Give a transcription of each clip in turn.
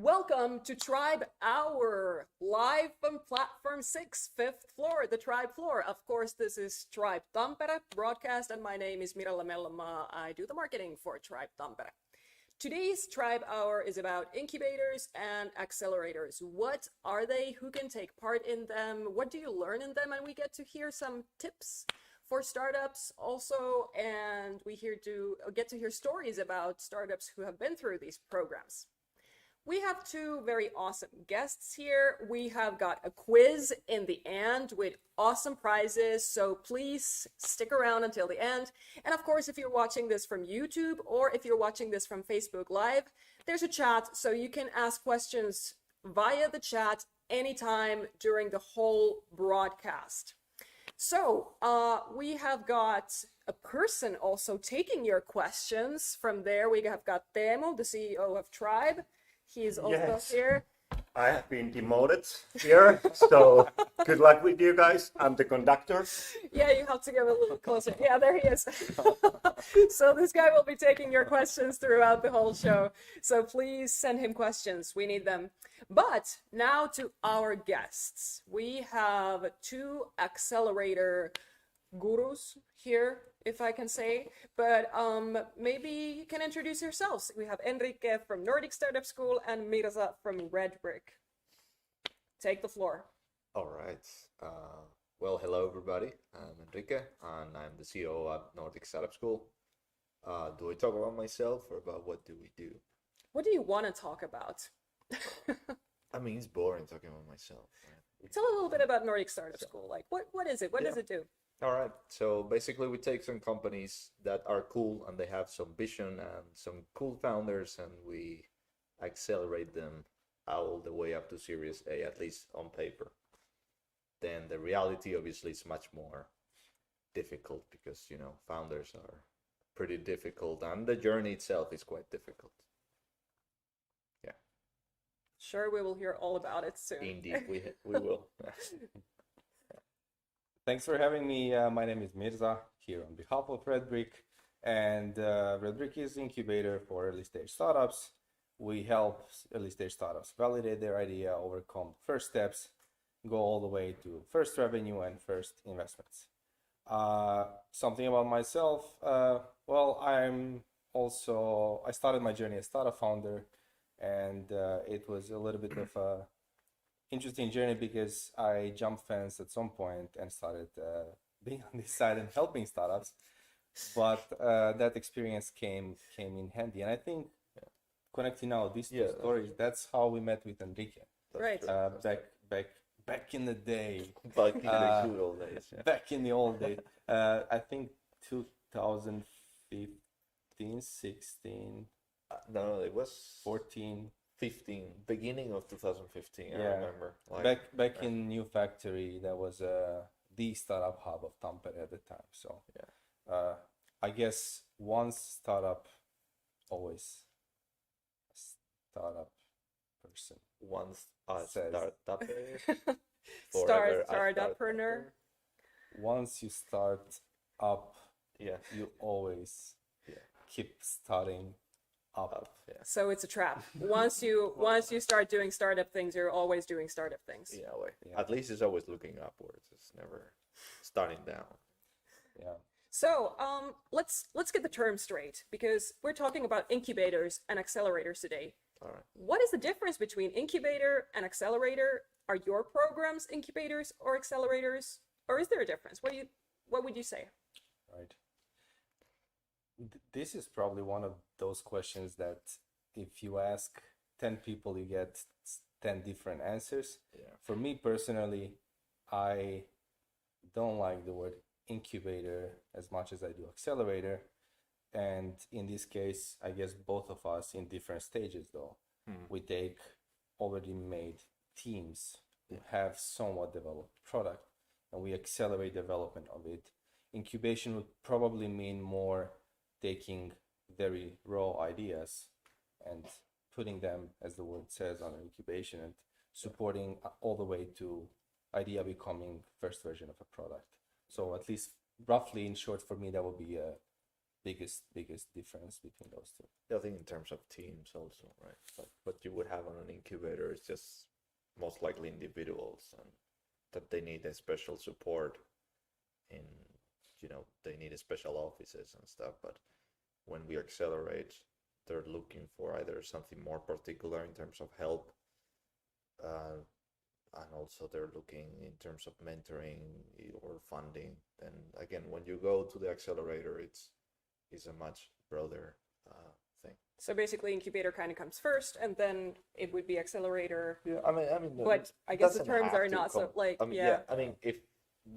Welcome to Tribe Hour, live from Platform 6, 5th floor, the Tribe floor. Of course, this is Tribe Tampere broadcast, and my name is Mirza Mellama. I do the marketing for Tribe Tampere. Today's Tribe Hour is about incubators and accelerators. What are they? Who can take part in them? What do you learn in them? And we get to hear some tips for startups also, and we get to hear stories about startups who have been through these programs. We have two very awesome guests here. We have got a quiz in the end with awesome prizes, so please stick around until the end. And of course, if you're watching this from YouTube or if you're watching this from Facebook Live, there's a chat, so you can ask questions via the chat anytime during the whole broadcast. So we have got a person also taking your questions from there. We have got Teemu, the CEO of Tribe. He is also here. I have been demoted here, so good luck with you guys. I'm the conductor. Yeah, you have to get a little closer. Yeah, there he is. So this guy will be taking your questions throughout the whole show. So please send him questions. We need them. But now to our guests. We have two accelerator gurus here, if I can say, but maybe you can introduce yourselves. We have Enrique from Nordic Startup School and Mirza from Red Brick. Take the floor. All right. Well, hello everybody. I'm Enrique and I'm the CEO at Nordic Startup School. Do I talk about myself or about what do we do? What do you want to talk about? I mean, it's boring talking about myself. Right? Tell a little bit about Nordic Startup School. Like, what is it? What does it do? All right. So basically, we take some companies that are cool and they have some vision and some cool founders, and we accelerate them all the way up to Series A, at least on paper. Then the reality, obviously, is much more difficult because, founders are pretty difficult and the journey itself is quite difficult. Yeah. Sure, we will hear all about it soon. Indeed, we will. Thanks for having me. My name is Mirza, here on behalf of Red Brick. And Red Brick is an incubator for early stage startups. We help early stage startups validate their idea, overcome first steps, go all the way to first revenue and first investments. Something about myself. I started my journey as startup founder, and it was a little bit of a interesting journey because I jumped fence at some point and started being on this side and helping startups. But that experience came in handy, and I think connecting now these two stories, that's how we met with Enrique. Right. Back in the day. Back in the good old days. Yeah. Back in the old days. I think 2015, 16. No, it was 14. 15, beginning of 2015. I remember. Back in New Factory, that was the startup hub of Tampere at the time. So I guess one startup, always a startup person. Once says startup-preneur. Once you start up, you always keep starting up. So it's a trap. Once you start doing startup things, you're always doing startup things. At least it's always looking upwards. It's never starting down. Yeah. So let's get the term straight, because we're talking about incubators and accelerators today. All right. What is the difference between incubator and accelerator? Are your programs incubators or accelerators, or is there a difference? What would you say? Right. This is probably one of those questions that if you ask 10 people, you get 10 different answers. Yeah. For me personally, I don't like the word incubator as much as I do accelerator. And in this case, I guess both of us in different stages though. We take already made teams who have somewhat developed product and we accelerate development of it. Incubation would probably mean more taking very raw ideas and putting them, as the word says, on incubation and supporting all the way to idea becoming first version of a product. So at least roughly in short, for me, that would be a biggest difference between those two. Yeah, I think in terms of teams also, right? Like what you would have on an incubator is just most likely individuals, and that they need a special support in, they need a special offices and stuff. But when we accelerate, they're looking for either something more particular in terms of help, and also they're looking in terms of mentoring or funding. And again, when you go to the accelerator, it's a much broader thing. So basically, incubator kind of comes first, and then it would be accelerator. Yeah, I mean, But I guess the doesn't terms have are to not come. so like I mean, yeah. I mean, if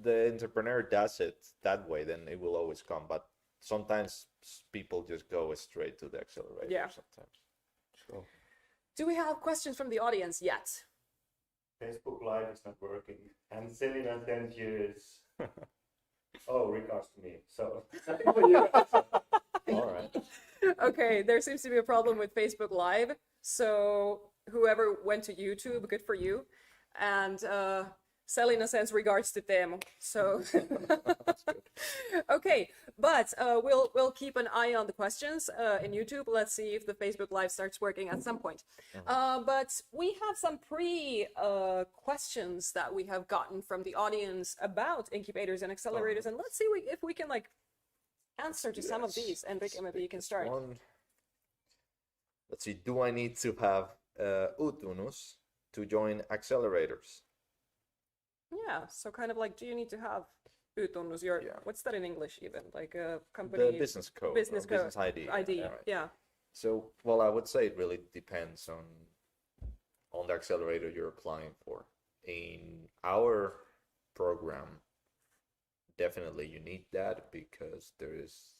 the entrepreneur does it that way, then it will always come. But sometimes people just go straight to the accelerator. Yeah. Sometimes. Sure. Do we have questions from the audience yet? Facebook Live is not working, and Selena sent you regards to me. So All right. Okay, there seems to be a problem with Facebook Live. So whoever went to YouTube, good for you. And Selena sends regards to Teemu. So okay, but we'll keep an eye on the questions in YouTube. Let's see if the Facebook Live starts working at some point. But we have some questions that we have gotten from the audience about incubators and accelerators, and let's see if we can like answer to some of these. Enrique, maybe you can start. Let's see. Do I need to have Utunus to join accelerators? Yeah, so kind of like, do you need to have Utunnus, what's that in English even? Like a company... The business code. Business code. Business ID. ID, Yeah, right. yeah. So, well, I would say it really depends on the accelerator you're applying for. In our program, definitely you need that because there's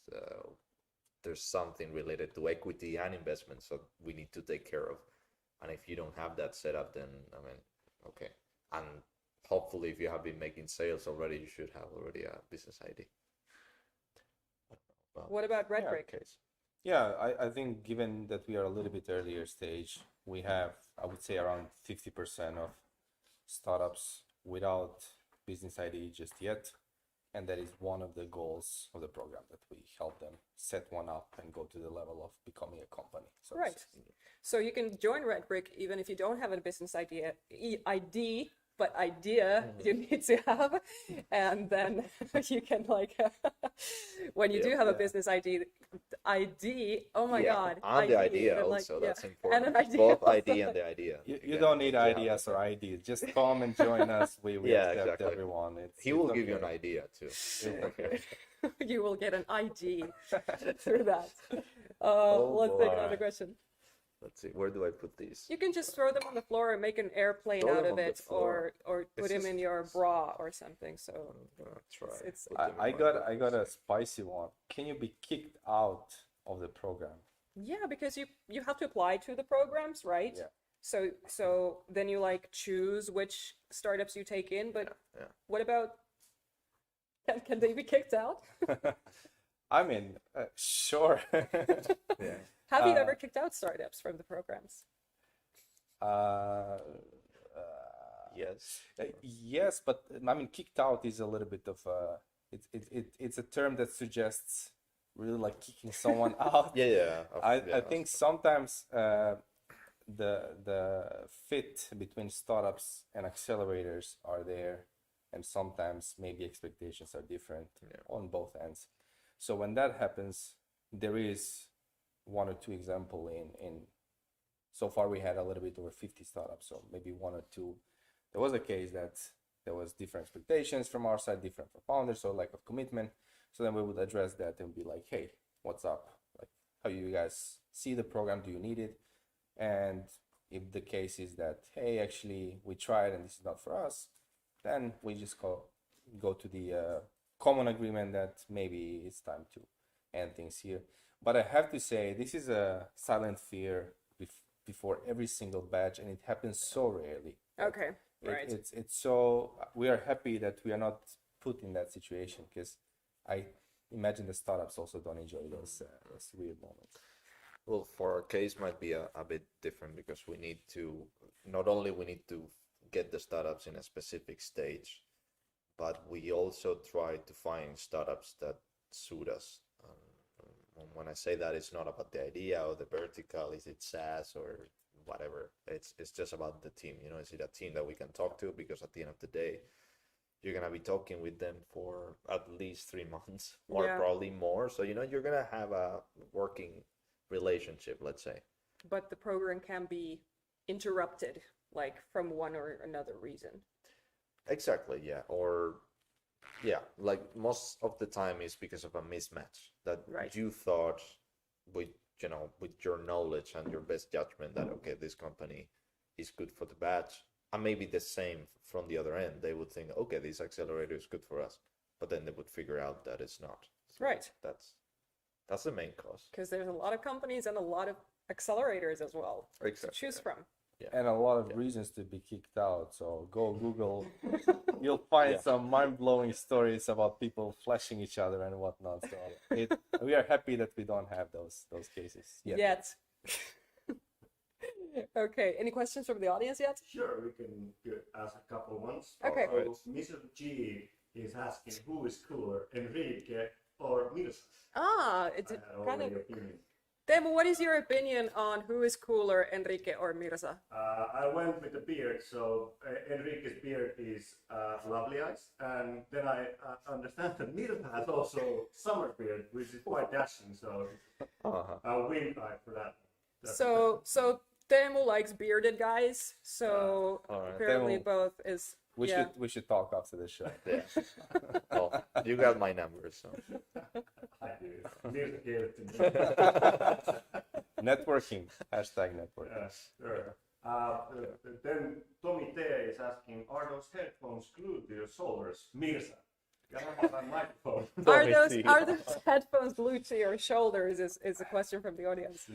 something related to equity and investment, so we need to take care of. And if you don't have that set up, then I mean, okay. And hopefully, if you have been making sales already, you should have already a business ID. What about Red Brick? Case. Yeah, I think given that we are a little bit earlier stage, we have, I would say, around 50% of startups without business ID just yet. And that is one of the goals of the program, that we help them set one up and go to the level of becoming a company. So Right. So you can join Red Brick even if you don't have a business ID, but idea you need to have, and then you can like when you do have a business ID, oh my god, and the idea and, also, like, that's and important. an idea Both also. ID and the idea. You don't need ideas or IDs. Just come and join us. We accept exactly. everyone. He will give you an idea too. Okay. You will get an ID through that. Oh, Let's take boy. another question. Let's see, where do I put these? You can just throw them on the floor and make an airplane Throw out them of on the it, floor. or put This him in is- your bra or something. So I'm gonna try. it's- put them in I my got a spicy one. Can you be kicked out of the program? yeah, because you have to apply to the programs, right? Yeah. So then you like choose which startups you take in, but Yeah. what about can they be kicked out? I mean, sure. Yeah. Have you ever kicked out startups from the programs? Yes. Yes, but I mean, kicked out is a little bit of it's a term that suggests really like kicking someone out. Yeah. I think sometimes the fit between startups and accelerators are there, and sometimes maybe expectations are different on both ends. So when that happens, there is one or two example in so far we had a little bit over 50 startups, so maybe one or two. There was a case that there was different expectations from our side, different from founders, so lack of commitment. So then we would address that and be like, hey, what's up? Like, how you guys see the program? Do you need it? And if the case is that, hey, actually we tried and this is not for us, then we just go to the common agreement that maybe it's time to end things here. But I have to say, this is a silent fear before every single batch, and it happens so rarely. Okay, right. It's so, we are happy that we are not put in that situation, because I imagine the startups also don't enjoy those weird moments. Well, for our case might be a bit different because we need to, not only we need to get the startups in a specific stage, but we also try to find startups that suit us. when I say that, it's not about the idea or the vertical, is it SaaS or whatever. It's just about the team. You know, is it a team that we can talk to? Because at the end of the day, you're gonna be talking with them for at least 3 months or Yeah. probably more. So you know you're gonna have a working relationship, let's say. But the program can be interrupted, like from one or another reason. Exactly, yeah. Or yeah, like most of the time is because of a mismatch that Right. you thought with with your knowledge and your best judgment that okay, this company is good for the batch, and maybe the same from the other end. They would think, okay, this accelerator is good for us, but then they would figure out that it's not. So Right. that's the main cause. Because there's a lot of companies and a lot of accelerators as well to Exactly, choose yeah. from. And a lot of reasons to be kicked out. So go Google, you'll find some mind-blowing stories about people flashing each other and whatnot. So we are happy that we don't have those cases yet. Yet. Okay, any questions from the audience yet? Sure, we can ask a couple ones. Okay. So, Mr. G is asking who is cooler, Enrique or Mirza? It's I had kind of... already opinion. Teemu, what is your opinion on who is cooler, Enrique or Mirza? I went with the beard, so Enrique's beard is lovely eyes, and then I understand that Mirza has also summer beard, which is quite dashing, so I'll win for that. So Teemu likes bearded guys, so all right. apparently Teemu, both is... We should talk after the show. Yeah. Well, you got my number, so I do. Mirza gave it to me. Networking. Hashtag networking. Sure. Then Tommy T is asking, are those headphones glued to your shoulders? Mirza. You have a microphone. Are those headphones glued to your shoulders is a question from the audience.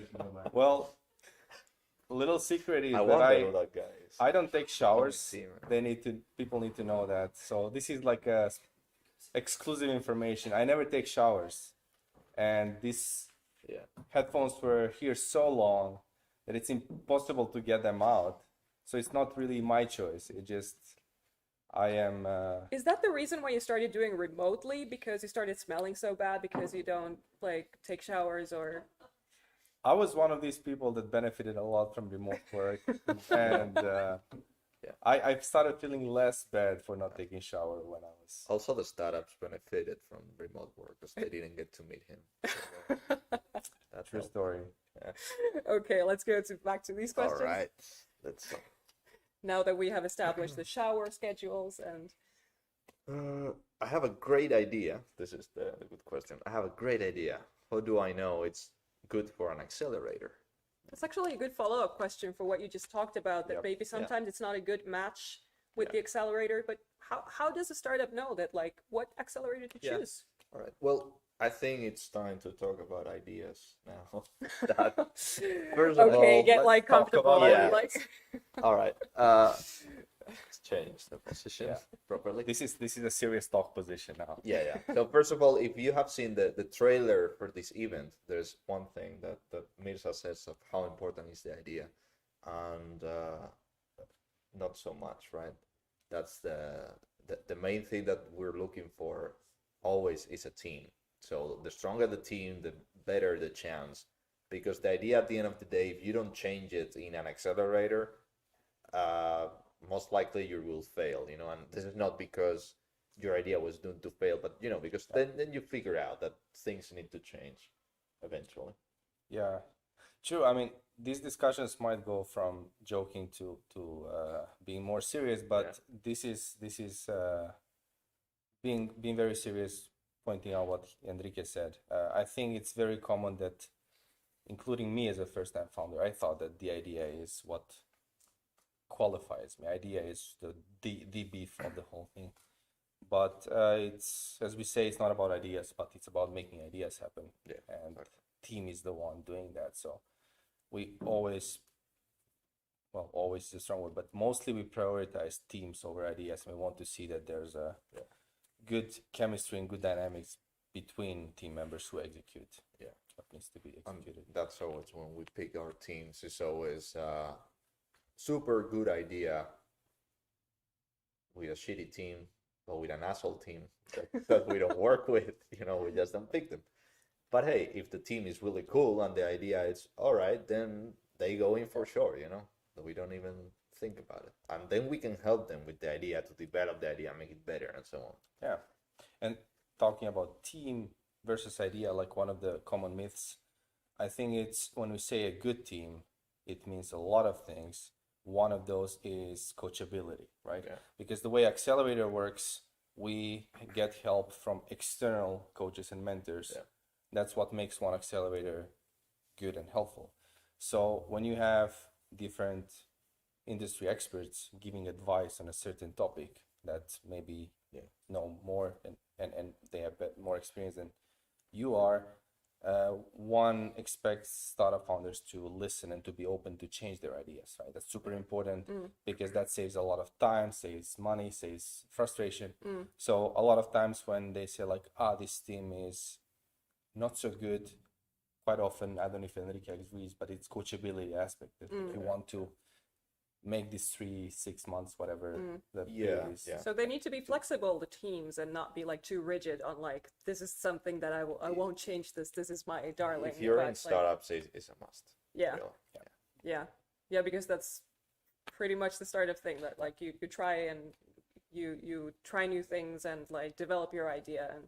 Well, little secret is I that wonder who that guy is. I don't take showers. see, man. People need to know that. So this is like a exclusive information. I never take showers, and these headphones were here so long that it's impossible to get them out. So it's not really my choice. It just I am. Is that the reason why you started doing remotely? Because you started smelling so bad because you don't like take showers or? I was one of these people that benefited a lot from remote work, and I started feeling less bad for not taking shower when I was. Also, the startups benefited from remote work because they didn't get to meet him. So, that's True story. Yeah. Okay, let's go back to these questions. All right. Let's. Now that we have established the shower schedules and. I have a great idea. This is the good question. I have a great idea. How do I know it's good for an accelerator? That's actually a good follow-up question for what you just talked about, that Yep. maybe sometimes it's not a good match with the accelerator, but how does a startup know that, like, what accelerator to choose? All right. Well, I think it's time to talk about ideas now. That, first of Okay, all, get let's like talk comfortable. about- Yeah. Like, All right. Let's change the position properly. This is a serious talk position now. Yeah. So first of all, if you have seen the trailer for this event, there's one thing that Mirza says of how important is the idea, and not so much, right? That's the main thing that we're looking for always is a team. So the stronger the team, the better the chance, because the idea at the end of the day, if you don't change it in an accelerator, most likely you will fail, and this is not because your idea was doomed to fail, but because then you figure out that things need to change eventually. Yeah, true. I mean, these discussions might go from joking to being more serious, but this is being very serious. Pointing out what Enrique said, I think it's very common that, including me as a first-time founder, I thought that the idea is what qualifies me. Idea is the beef of the whole thing. But it's, as we say, it's not about ideas, but it's about making ideas happen. Yeah, and exactly. Team is the one doing that. So we always is a strong word, but mostly we prioritize teams over ideas. And we want to see that there's a good chemistry and good dynamics between team members who execute. Yeah, what needs to be executed. That's always when we pick our teams. It's always super good idea with a shitty team or with an asshole team that we don't work with. We just don't pick them. But hey, if the team is really cool and the idea is all right, then they go in for sure, you know. We don't even think about it, and then we can help them with the idea to develop the idea, make it better, and so on. Yeah. And talking about team versus idea, like one of the common myths, I think it's when we say a good team, it means a lot of things. One of those is coachability, right? Yeah. Because the way Accelerator works, we get help from external coaches and mentors. Yeah. That's what makes one accelerator good and helpful. So when you have different industry experts giving advice on a certain topic that maybe know more and they have more experience than you are, one expects startup founders to listen and to be open to change their ideas, right? That's super important because that saves a lot of time, saves money, saves frustration. So a lot of times when they say like, this team is not so good, quite often, I don't know if Enrique agrees, but it's coachability aspect that if you want to make this 3-6 months, whatever the period is. So they need to be flexible, the teams, and not be like too rigid on like, this is something that I won't change this is my darling. If you're but, in like, startups, it's a must. Yeah. Really. Yeah, because that's pretty much the start of thing that like you try and you try new things and like develop your idea and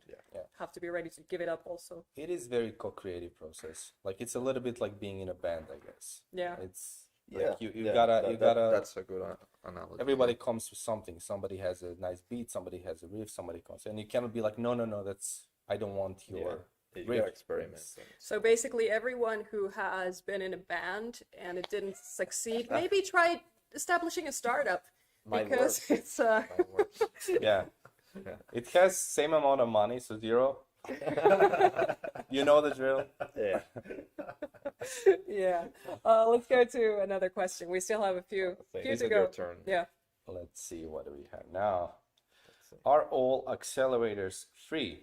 have to be ready to give it up also. It is very co-creative process. Like it's a little bit like being in a band, I guess. Yeah. It's Yeah, like you gotta. That's a good analogy. Everybody comes with something. Somebody has a nice beat. Somebody has a riff. Somebody comes, and you cannot be like, no, that's I don't want your You riff. gotta experiment. So basically everyone who has been in a band and it didn't succeed, maybe try establishing a startup because it's Mine works. Yeah. It has same amount of money, so 0. You know the drill. Yeah. yeah. Let's go to another question. We still have a few Is to it go. your turn? Yeah. Let's see what do we have now. Are all accelerators free?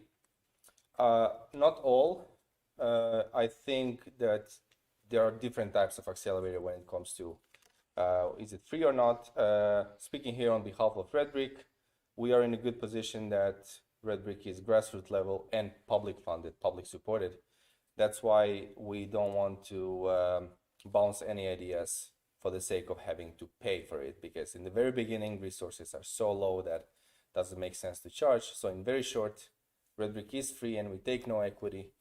Not all. I think that there are different types of accelerator when it comes to is it free or not. Speaking here on behalf of Red Brick, we are in a good position that Red Brick is grassroots level and public funded, public supported. That's why we don't want to bounce any ideas for the sake of having to pay for it, because in the very beginning resources are so low that doesn't make sense to charge. So in very short, Red Brick is free and we take no equity,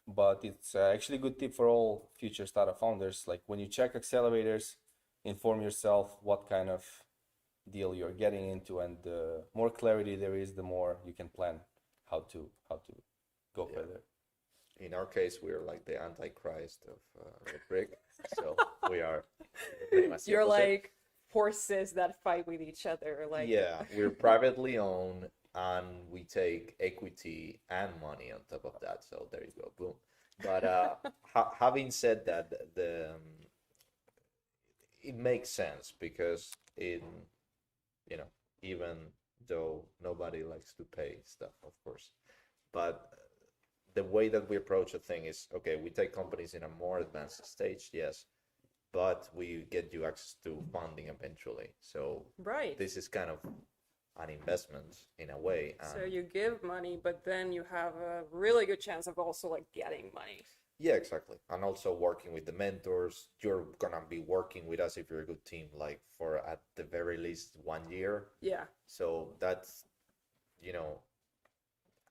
but it's actually a good tip for all future startup founders. Like when you check accelerators, inform yourself what kind of deal you're getting into, and the more clarity there is, the more you can plan how to go further. In our case, we're like the antichrist of Red Brick, so we are. Pretty much the You're opposite. like forces that fight with each other. Like We're privately owned, and we take equity and money on top of that. So there you go, boom. But having said that, it makes sense because even though nobody likes to pay stuff, of course, but the way that we approach a thing is, okay, we take companies in a more advanced stage, yes, but we get you access to funding eventually. So right. this is kind of an investment in a way. So you give money, but then you have a really good chance of also like getting money. Yeah, exactly. And also working with the mentors. You're gonna be working with us if you're a good team, like for at the very least 1 year. Yeah. So that's,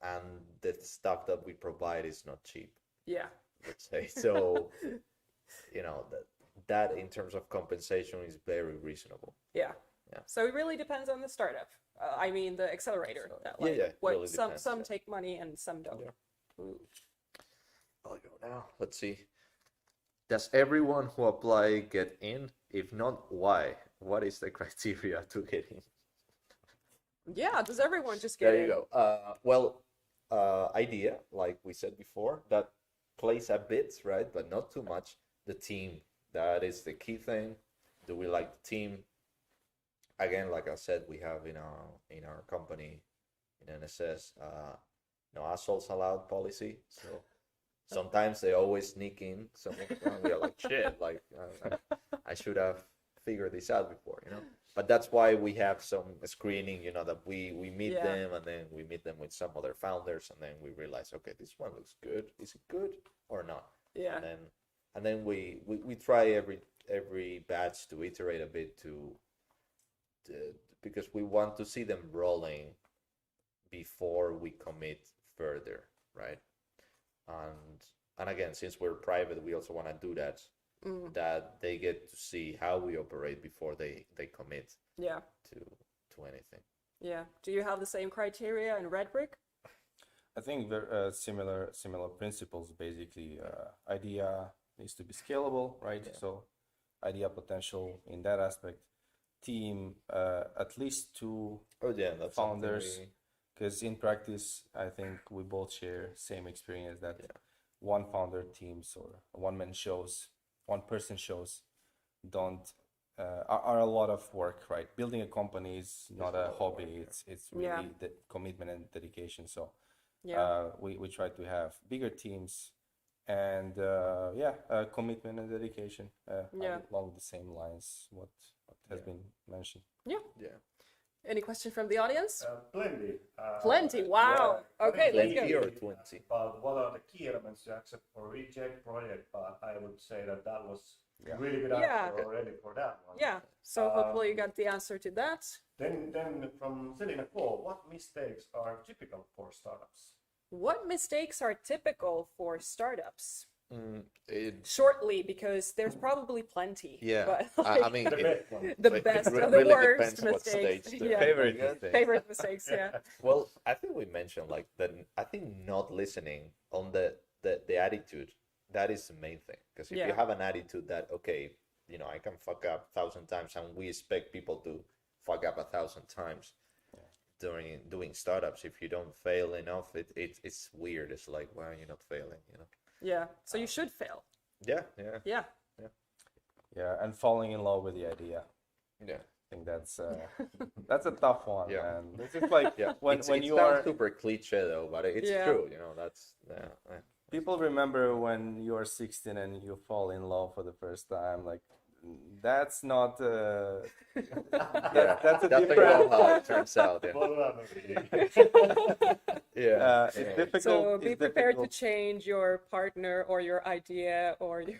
and the stuff that we provide is not cheap, Yeah. let's say. So, that in terms of compensation is very reasonable. Yeah. Yeah. So it really depends on the startup. I mean the accelerator. That, Yeah, it what really depends, some yeah. take money and some don't. Yeah. Ooh. I'll go now. Let's see. Does everyone who apply get in? If not, why? What is the criteria to get in? Yeah, does everyone just get There you in? go. Idea, like we said before, that plays a bit, right? But not too much. The team, that is the key thing. Do we like the team? Again, like I said, we have in our company, in NSS, no assholes allowed policy. So sometimes they always sneak in. So we are like, shit, like I should have figured this out before, you know. But that's why we have some screening, you know, that we meet Yeah. them, and then we meet them with some other founders, and then we realize, okay, this one looks good. Is it good or not? Yeah. And then we try every batch to iterate a bit because we want to see them rolling before we commit further, right? And again, since we're private, we also want to do that, that they get to see how we operate before they commit Yeah. to anything. Yeah. Do you have the same criteria in Red Brick? I think similar principles. Basically, idea needs to be scalable, right? Yeah. So, idea potential in that aspect. Team, at least two Oh yeah, that's something founders. Because in practice, I think we both share same experience that Yeah. one founder teams or one-man shows, one-person shows, don't are a lot of work, right? Building a company is not a hobby; it's really Yeah. the commitment and dedication. So Yeah. we try to have bigger teams and commitment and dedication Yeah. along the same lines what has been mentioned. Yeah. Yeah. Any question from the audience? Plenty. Plenty. Wow. Okay, let's Plenty go. or 20? But what are the key elements to accept or reject project? But I would say that was Yeah. really good Yeah. answer already for that one. Yeah. So hopefully you got the answer to that. Then from Selina Cole, what mistakes are typical for startups? What mistakes are typical for startups? It, Shortly, because there's probably plenty. yeah. But I mean, The best one. the it best re- or the really worst depends what mistakes. stage they're Yeah. Favorite at. mistake. Favorite mistakes. Yeah. Well, I think we mentioned like that. I think not listening on the attitude, that is the main thing. Because if you Yeah. have an attitude that, okay, you know, I can fuck up 1,000 times, and we expect people to fuck up 1,000 times during doing startups. If you don't fail enough, it's weird. It's like, why are you not failing? You know? Yeah. So you should fail. Yeah, yeah, Yeah. Yeah, and falling in love with the idea. yeah. I think that's a tough one. Yeah. And it's just like Yeah, when it you sounds are super cliche though, but it's Yeah. true. You know, that's yeah. people remember when you are 16 and you fall in love for the first time. Like that's not. Yeah, that's a that's different. how it turns out. Yeah, yeah. It's yeah. difficult. So be it's prepared difficult. to change your partner or your idea or your.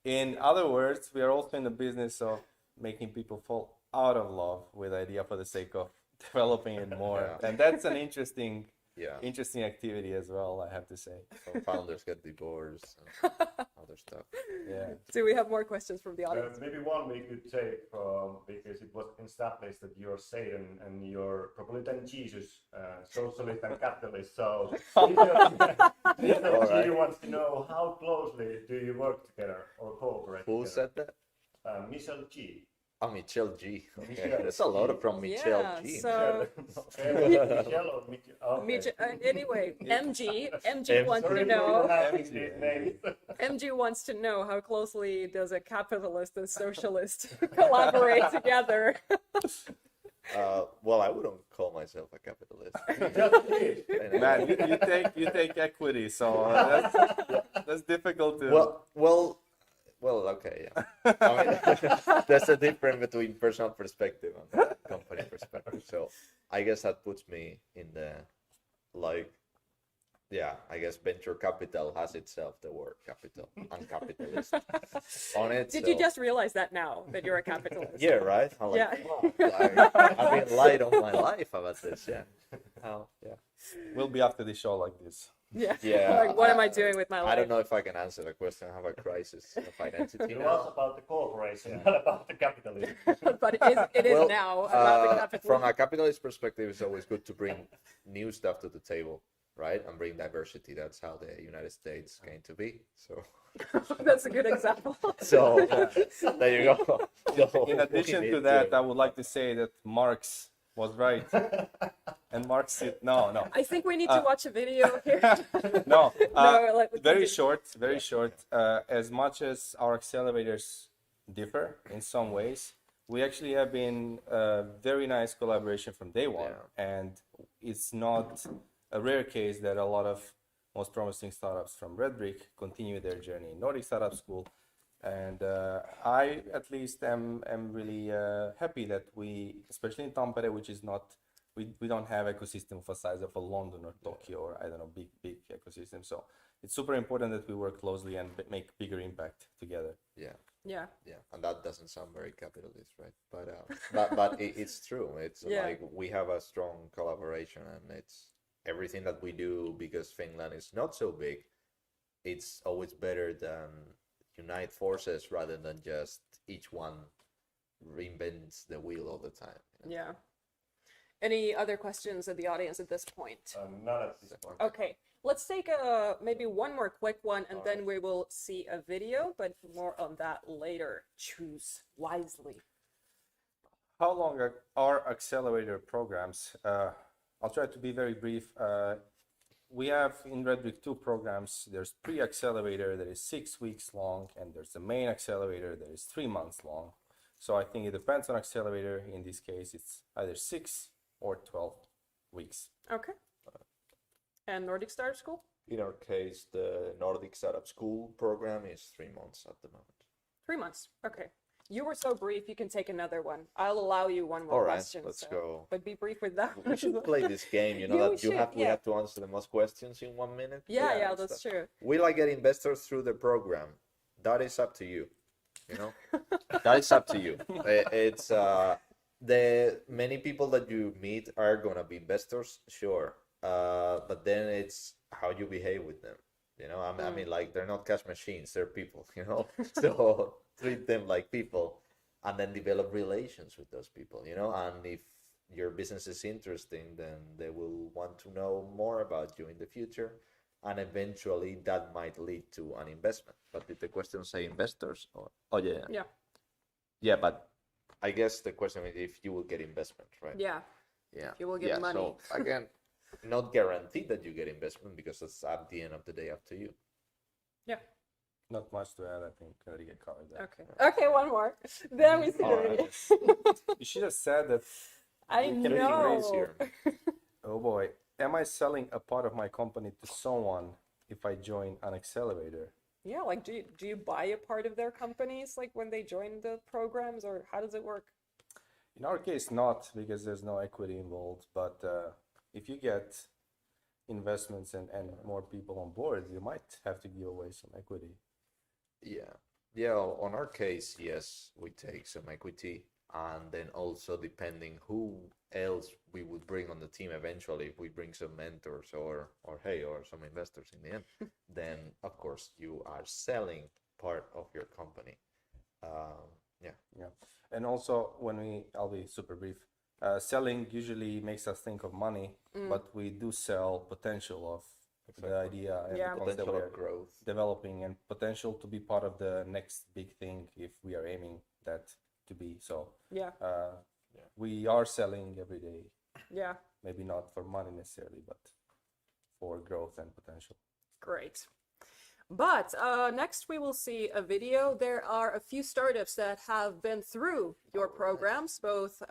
In other words, we are also in the business of making people fall out of love with idea for the sake of developing it more, Yeah. and that's an interesting Yeah. interesting activity as well, I have to say. Some founders get divorced and other stuff. Yeah. Do we have more questions from the audience? Maybe one we could take from, because it was established that you're Satan and you're Propolitan Jesus, socialist and capitalist. So Alright. he wants to know how closely do you work together or cooperate Who together? said that? Michel G. Oh, Michelle G. Okay, Michelle there's a lot G. from Michelle Yeah, G. so- Michel or Michel? Okay. Anyway, MG wants Sorry to for know. having these names. MG wants to know how closely does a capitalist and socialist collaborate together? Well, I wouldn't call myself a capitalist. Just did. Man, you take equity, so that's difficult to. Well, okay, yeah. I mean, there's a difference between personal perspective and company perspective. So I guess that puts me in the, like, yeah, I guess venture capital has itself the word capital and capitalist on it. Did so- you just realize that now that you're a capitalist? Yeah, right? I'm like, Yeah. wow, I've been lied on my life about this, yeah. How, yeah. We'll be after the show like this. Yeah. Yeah, Like, what am I doing with my life? I don't know if I can answer the question. I have a crisis of identity It now. was about the cooperation, not about the capitalism. But it is Well, now about the capital. From a capitalist perspective, it's always good to bring new stuff to the table, right? And bring diversity. That's how the United States came to be. So, That's a good example. so there you go. So In addition we to need that, I would like to say that Marx was right, and Marx said no. I think we need to watch a video here. No, No, like, very short. As much as our accelerators differ in some ways, we actually have been a very nice collaboration from day one, and it's not a rare case that a lot of most promising startups from Red Brick continue their journey in Nordic Startup School, And I at least am really happy that we, especially in Tampere, which is not, we don't have ecosystem of a size of a London or Tokyo or I don't know, big ecosystem. So it's super important that we work closely and make bigger impact together. Yeah. Yeah. Yeah, and that doesn't sound very capitalist, right? But it's true. It's Yeah. like we have a strong collaboration, and it's everything that we do because Finland is not so big. It's always better than unite forces rather than just each one reinvents the wheel all the time. You know? Yeah. Any other questions of the audience at this point? Not at this point. Okay, let's take maybe one more quick one, and then we will see a video, but more on that later. Choose wisely. How long are accelerator programs? I'll try to be very brief. We have in Red Brick 2 programs. There's pre-accelerator that is 6 weeks long, and there's the main accelerator that is 3 months long. So I think it depends on accelerator. In this case, it's either 6 or 12 weeks. Okay. And Nordic Startup School? In our case, the Nordic Startup School program is 3 months at the moment. 3 months. Okay. You were so brief, you can take another one. I'll allow you one more All right, question. let's go. But be brief with that. We should play this game, you know, Yeah, that we we should, have to answer the most questions in 1 minute. Yeah, it's that's that. true. We like get investors through the program. That is up to you, you know. That is up to you. It's the many people that you meet are gonna be investors, sure. But then it's how you behave with them. You know, I mean, like they're not cash machines; they're people. You know, so treat them like people, and then develop relations with those people. You know, and if your business is interesting, then they will want to know more about you in the future, and eventually that might lead to an investment. But did the question say investors? Or, oh yeah, Yeah. yeah. But I guess the question is if you will get investment, right? Yeah. Yeah. You will get money. So again, not guaranteed that you get investment because it's at the end of the day up to you. Yeah. Not much to add. I think Enrique covered that. Okay. Okay, one more. Then we see the All right. video. You should have said that. I We can know. Raise here. Oh boy, am I selling a part of my company to someone if I join an accelerator? Yeah, like do you buy a part of their companies like when they join the programs, or how does it work? In our case, not, because there's no equity involved. But if you get investments and more people on board, you might have to give away some equity. Yeah. Yeah, on our case, yes, we take some equity, and then also depending who else we would bring on the team eventually, if we bring some mentors or some investors in the end, then of course you are selling part of your company. Yeah. Yeah, and also I'll be super brief. Selling usually makes us think of money, but we do sell potential of the idea and Yeah. the concept Potential we're of growth. developing, and potential to be part of the next big thing if we are aiming that to be. So Yeah. we are selling every day, Yeah. maybe not for money necessarily, but for growth and potential. Great. But next we will see a video. There are a few startups that have been through your programs, both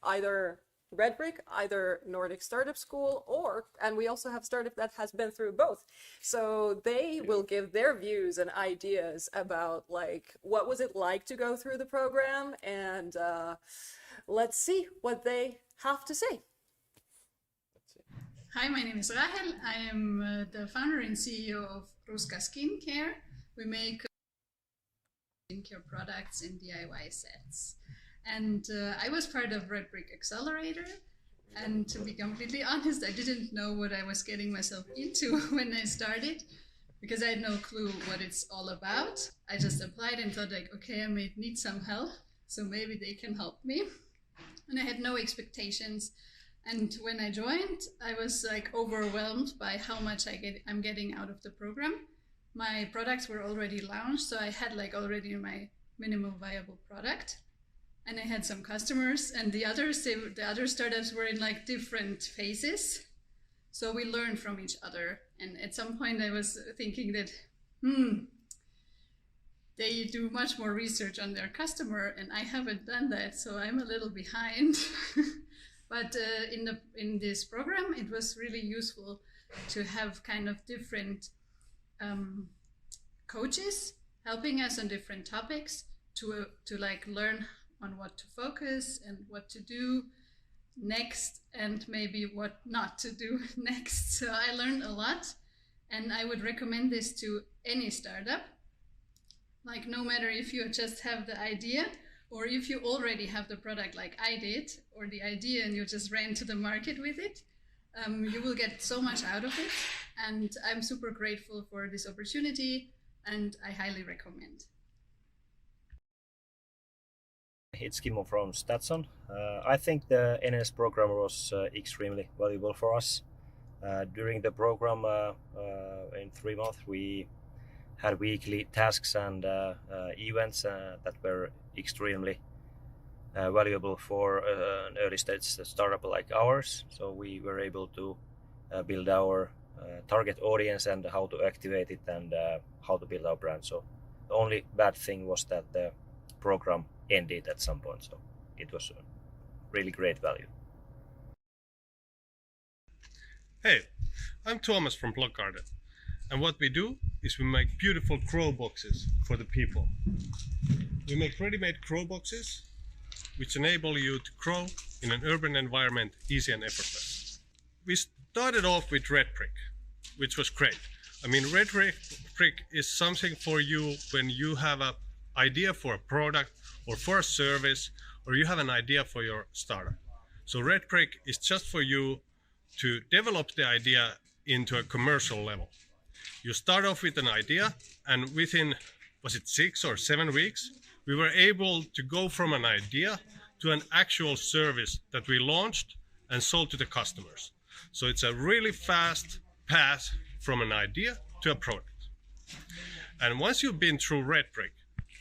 either Red Brick, either Nordic Startup School, and we also have a startup that has been through both. So they will give their views and ideas about like what was it like to go through the program, and let's see what they have to say. Hi, my name is Rahel. I am the founder and CEO of Ruska Skincare. We make skincare products in DIY sets. And I was part of Red Brick Accelerator. And to be completely honest, I didn't know what I was getting myself into when I started, because I had no clue what it's all about. I just applied and thought like, okay, I might need some help, so maybe they can help me. And I had no expectations. And when I joined, I was like overwhelmed by how much I'm getting out of the program. My products were already launched, so I had like already my minimum viable product. And I had some customers, and the other startups were in like different phases. So we learned from each other. And at some point I was thinking that, they do much more research on their customer, and I haven't done that, so I'm a little behind. But in this program, it was really useful to have kind of different coaches helping us on different topics to like learn on what to focus and what to do next and maybe what not to do next. So I learned a lot, and I would recommend this to any startup. Like, no matter if you just have the idea or if you already have the product like I did, or the idea and you just ran to the market with it, you will get so much out of it. And I'm super grateful for this opportunity, and I highly recommend. It's Kimmo from Statson. I think the NS program was extremely valuable for us. During the program in 3 months, we had weekly tasks and events that were extremely valuable for an early stage startup like ours. So we were able to build our target audience and how to activate it and how to build our brand. So the only bad thing was that the program ended at some point. So it was a really great value. Hey, I'm Thomas from Block Garden, and what we do is we make beautiful grow boxes for the people. We make ready-made grow boxes which enable you to grow in an urban environment easy and effortless. We started off with Red Brick, which was great. I mean, Red Brick is something for you when you have an idea for a product or for a service, or you have an idea for your startup. So Red Brick is just for you to develop the idea into a commercial level. You start off with an idea, and within, was it 6 or 7 weeks, we were able to go from an idea to an actual service that we launched and sold to the customers. So it's a really fast path from an idea to a product. And once you've been through Red Brick,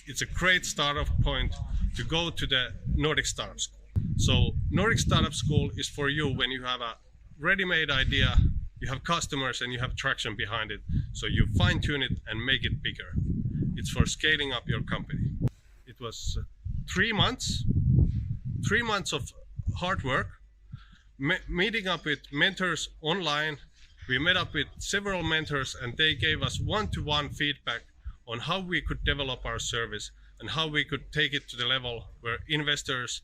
it's a great startup point to go to the Nordic Startup School. So Nordic Startup School is for you when you have a ready-made idea, you have customers and you have traction behind it, so you fine-tune it and make it bigger. It's for scaling up your company. It was 3 months of hard work, meeting up with mentors online. We met up with several mentors and they gave us one-to-one feedback on how we could develop our service and how we could take it to the level where investors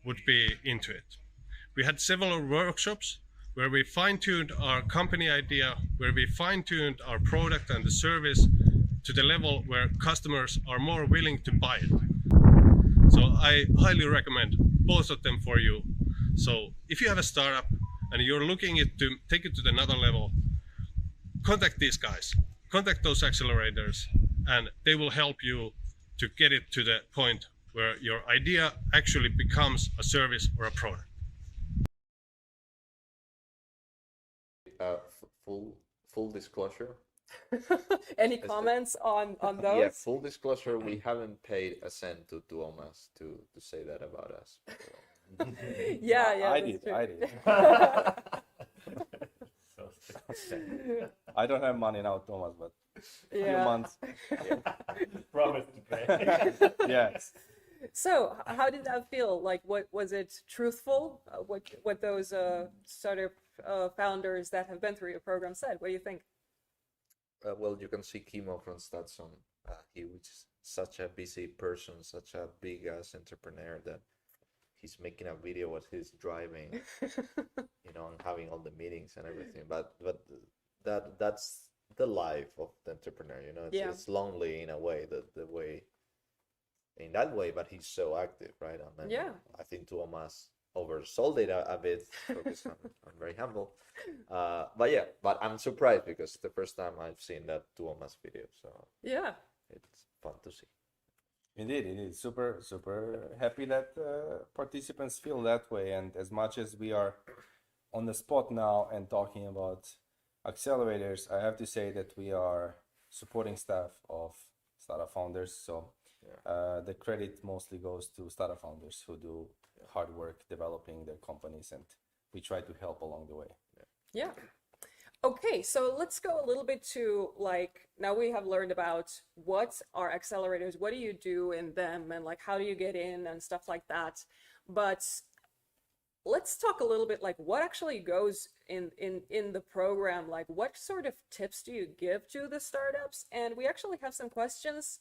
would be into it. We had several workshops where we fine-tuned our company idea, where we fine-tuned our product and the service to the level where customers are more willing to buy it. So I highly recommend both of them for you. So if you have a startup and you're looking to take it to another level, contact these guys, contact those accelerators, and they will help you to get it to the point where your idea actually becomes a service or a product. Full disclosure. Any comments on those? Yeah, full disclosure, we haven't paid a cent to Tuomas to say that about us. Yeah, I did. I don't have money now, Thomas, but a few months. Promise to pay. Yes. So how did that feel? Like, what was it truthful? What those startup founders that have been through your program said? What do you think? Well, you can see Kimmo from Statson. He was such a busy person, such a big ass entrepreneur that he's making a video as he's driving, and having all the meetings and everything. But that's the life of the entrepreneur. It's lonely in a way, in that way, but he's so active, right? I mean, I think Tuomas oversold it a bit, because I'm very humble. But I'm surprised because it's the first time I've seen that Tuomas video, so yeah, it's fun to see. Indeed, it is super happy that participants feel that way. And as much as we are on the spot now and talking about accelerators, I have to say that we are supporting staff of startup founders. So the credit mostly goes to startup founders who do hard work developing their companies, and we try to help along the way. Yeah. Okay, so let's go a little bit to, like, now we have learned about what are accelerators, what do you do in them, and like how do you get in and stuff like that. But let's talk a little bit like what actually goes in the program. Like, what sort of tips do you give to the startups? And we actually have some questions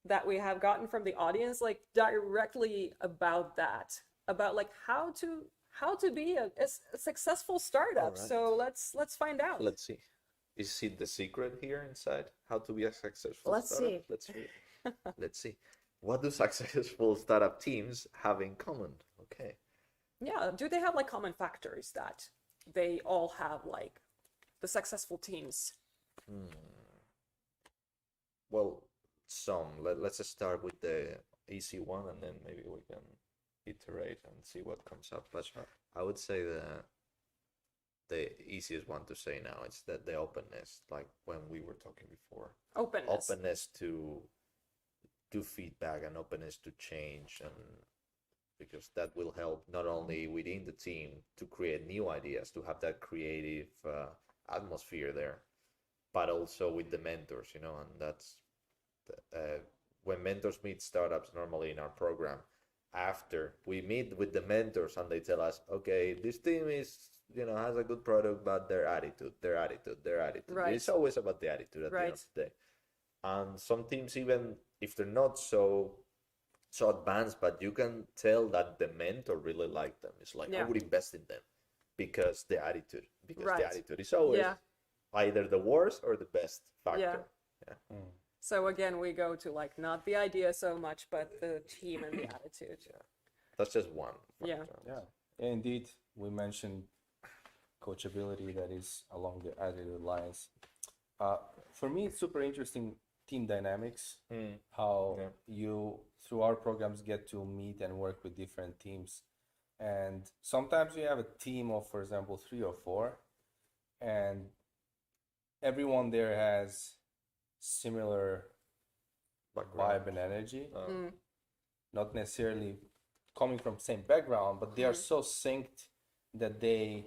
that we have gotten from the audience, like directly about that, about like how to be a successful startup. Alright. So let's find out. Let's see. Is it the secret here inside? How to be a successful Let's startup? see. Let's see. Let's see. What do successful startup teams have in common? Okay. Yeah, do they have like common factors that they all have, like the successful teams? Well, let's just start with the easy one, and then maybe we can iterate and see what comes up. But I would say the easiest one to say now is that the openness, like when we were talking before, openness to feedback and openness to change, and because that will help not only within the team to create new ideas, to have that creative atmosphere there, but also with the mentors, you know. And that's when mentors meet startups normally in our program, after we meet with the mentors and they tell us, okay, this team is, you know, has a good product, but their attitude. Right. It's always about the attitude at the end Right. of the day. And some teams, even if they're not so advanced, but you can tell that the mentor really liked them. It's like, I Yeah. would invest in them because the attitude Right. the attitude is always Yeah. either the worst or the best factor. Yeah. So again, we go to like not the idea so much, but the team and the attitude. That's just one Yeah. factor. Yeah, indeed. We mentioned coachability that is along the attitude lines. For me, it's super interesting team dynamics, how Yeah. you, through our programs, get to meet and work with different teams. And sometimes you have a team of, for example, 3 or 4, and everyone there has similar vibe and energy. Not necessarily coming from same background, but they are so synced that they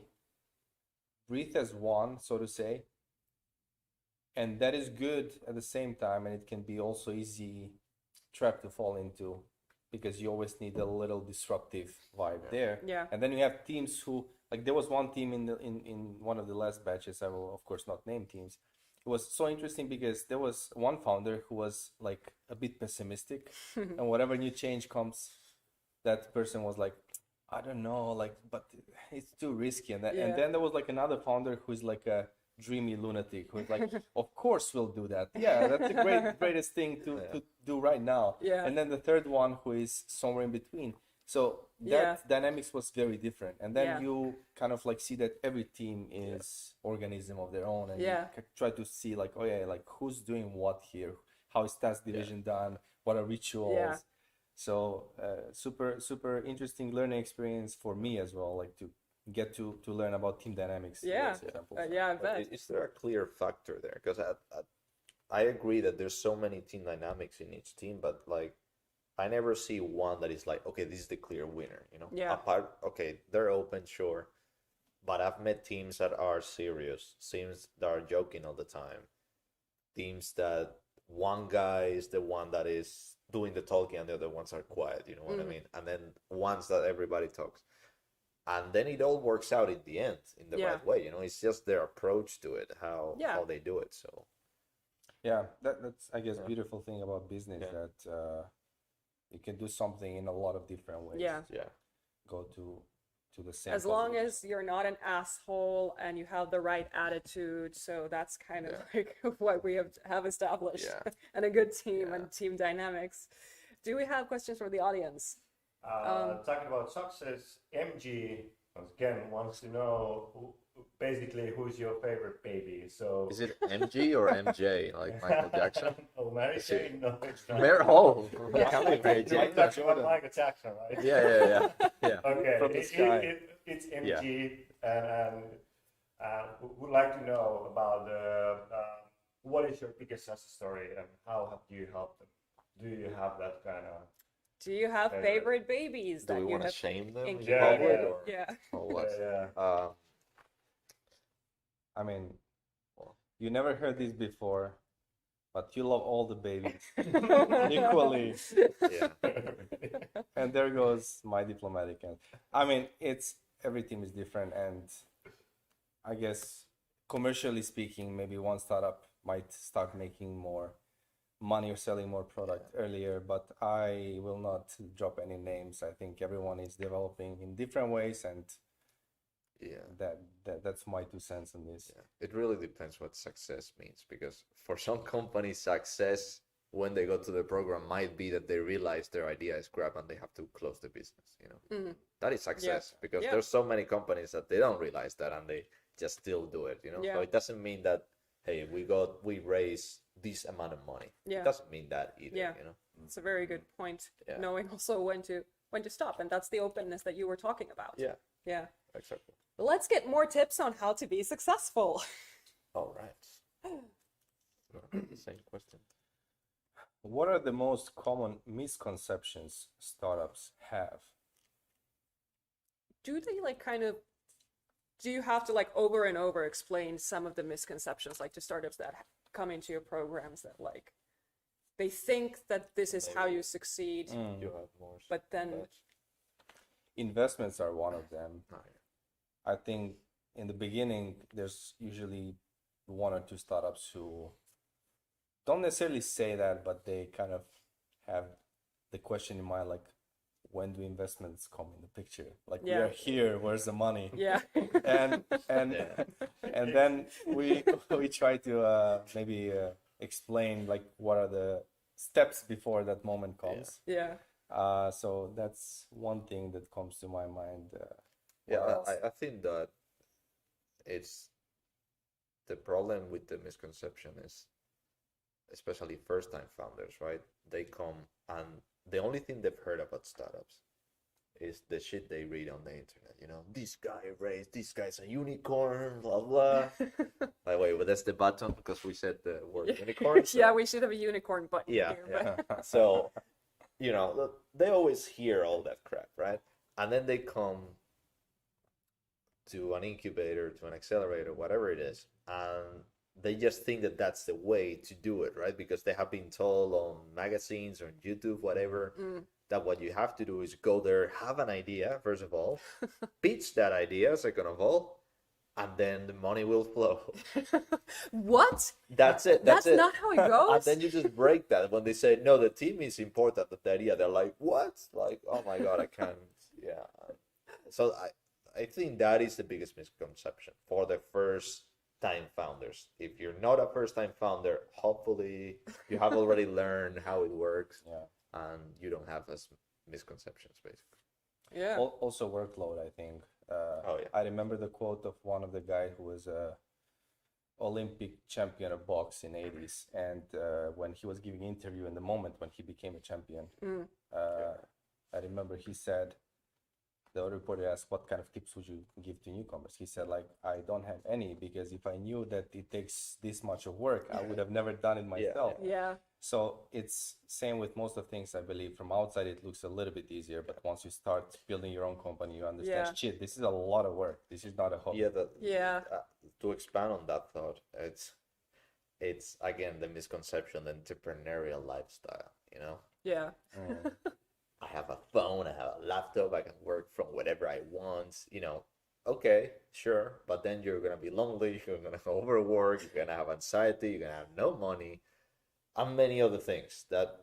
breathe as one, so to say. And that is good at the same time, and it can be also easy trap to fall into, because you always need a little disruptive vibe there. Yeah. And then you have teams who, like, there was one team in one of the last batches, I will of course not name teams. It was so interesting because there was one founder who was like a bit pessimistic, and whatever new change comes, that person was like, I don't know, like, but it's too risky. And Yeah. then there was like another founder who's like a dreamy lunatic who's like, of course we'll do that. Yeah, that's the greatest thing to do right now. Yeah. And then the third one who is somewhere in between. So that dynamics was very different. And then you kind of like see that every team is organism of their own, and you try to see like, oh yeah, like who's doing what here, how is task division done, what are rituals. Yeah. So super interesting learning experience for me as well, like to get to learn about team dynamics. Yeah. for example. Yeah, I bet. Is there a clear factor there? Because I agree that there's so many team dynamics in each team, but like I never see one that is like, okay, this is the clear winner, you know? Yeah. Okay, they're open, sure. But I've met teams that are serious, teams that are joking all the time, teams that one guy is the one that is doing the talking and the other ones are quiet, you know what I mean? And then ones that everybody talks. And then it all works out in the end in the right way, you know? It's just their approach to it, how they do it, so. Yeah, that's I guess beautiful thing about business, that you can do something in a lot of different ways. Yeah. Go to the same. As long as you're not an asshole and you have the right attitude. So that's kind of like what we have established, and a good team and team dynamics. Do we have questions from the audience? Talking about success, MG again wants to know basically who's your favorite baby. So Is it MG or MJ, like Michael Jackson? Oh, Mary Jane? No, it's not. Mary Jane. That's what Michael Jackson, right? Yeah. Okay, From the sky. it's MG, and would like to know about what is your biggest success story and how have you helped them? Do you have that kind of? Do you have favorite babies Do that we you want to have shame them? in incubated? public, or- Yeah. or what? Yeah. I mean, you never heard this before, but you love all the babies equally. Yeah. And there goes my diplomatic end. I mean, every team is different, and I guess commercially speaking, maybe one startup might start making more money or selling more product earlier, but I will not drop any names. I think everyone is developing in different ways, and that's my 2 cents on this. Yeah. It really depends what success means, because for some companies, success when they go to the program might be that they realize their idea is crap and they have to close the business. That is success, because there's so many companies that they don't realize that and they just still do it. So it doesn't mean that, hey, we raise this amount of money. It doesn't mean that either. It's a very good point. Knowing also when to stop, and that's the openness that you were talking about. Yeah, Exactly. Let's get more tips on how to be successful. All right. The same question. What are the most common misconceptions startups have? Do they do you have to over and over explain some of the misconceptions, to startups that come into your programs, that they think that this is how you succeed, You have more. but then Investments are one of them. Oh, yeah. I think in the beginning, there's usually 1 or 2 startups who don't necessarily say that, but they kind of have the question in mind, when do investments come in the picture? We are here, where's the money? Yeah. and then we try to maybe explain what are the steps before that moment comes. Yeah. So that's one thing that comes to my mind. I think that it's the problem with the misconception is, especially first-time founders, right? They come and the only thing they've heard about startups is the shit they read on the internet. This guy's a unicorn, blah blah. By the way, but that's the button because we said the word unicorn. So. Yeah, we should have a unicorn button here. But... So, they always hear all that crap, right? And then they come to an incubator, to an accelerator, whatever it is, and they just think that that's the way to do it, right? Because they have been told on magazines or on YouTube, whatever, that what you have to do is go there, have an idea, first of all, pitch that idea, second of all, and then the money will flow. What? That's it. That's not how it goes? And then you just break that. When they say, no, the team is important, the idea, they're like, what? Oh my God, I can't. Yeah. So I think that is the biggest misconception for the first-time founders. If you're not a first-time founder, hopefully you have already learned how it works, and you don't have as misconceptions, basically. Yeah. Also workload, I think. I remember the quote of one of the guy who was a Olympic champion of box in 80s, and when he was giving an interview in the moment when he became a champion, I remember he said, the reporter asked, what kind of tips would you give to newcomers? He said, I don't have any, because if I knew that it takes this much of work, I would have never done it myself. Yeah. So it's same with most of things, I believe. From outside, it looks a little bit easier, but once you start building your own company, you understand, shit, this is a lot of work. This is not a hobby. To expand on that thought, it's again, the misconception, the entrepreneurial lifestyle, Yeah. I have a phone, I have a laptop, I can work from whatever I want, okay, sure, but then you're gonna be lonely, you're gonna overwork, you're gonna have anxiety, you're gonna have no money, and many other things that,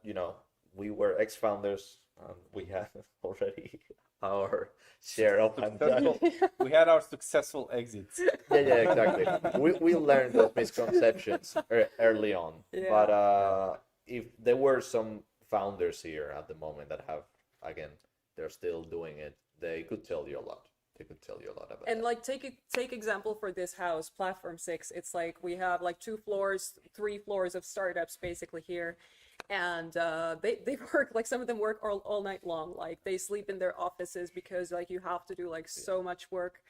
we were ex-founders, and we had already our share of anxiety. We had our successful exits. Yeah, exactly. We learned those misconceptions early on, but if there were some founders here at the moment that have, again, they're still doing it, they could tell you a lot. About and that. Take example for this house, Platform 6. It's we have 2 floors, 3 floors of startups basically here, and they work, some of them work all night long. They sleep in their offices because you have to do so much work.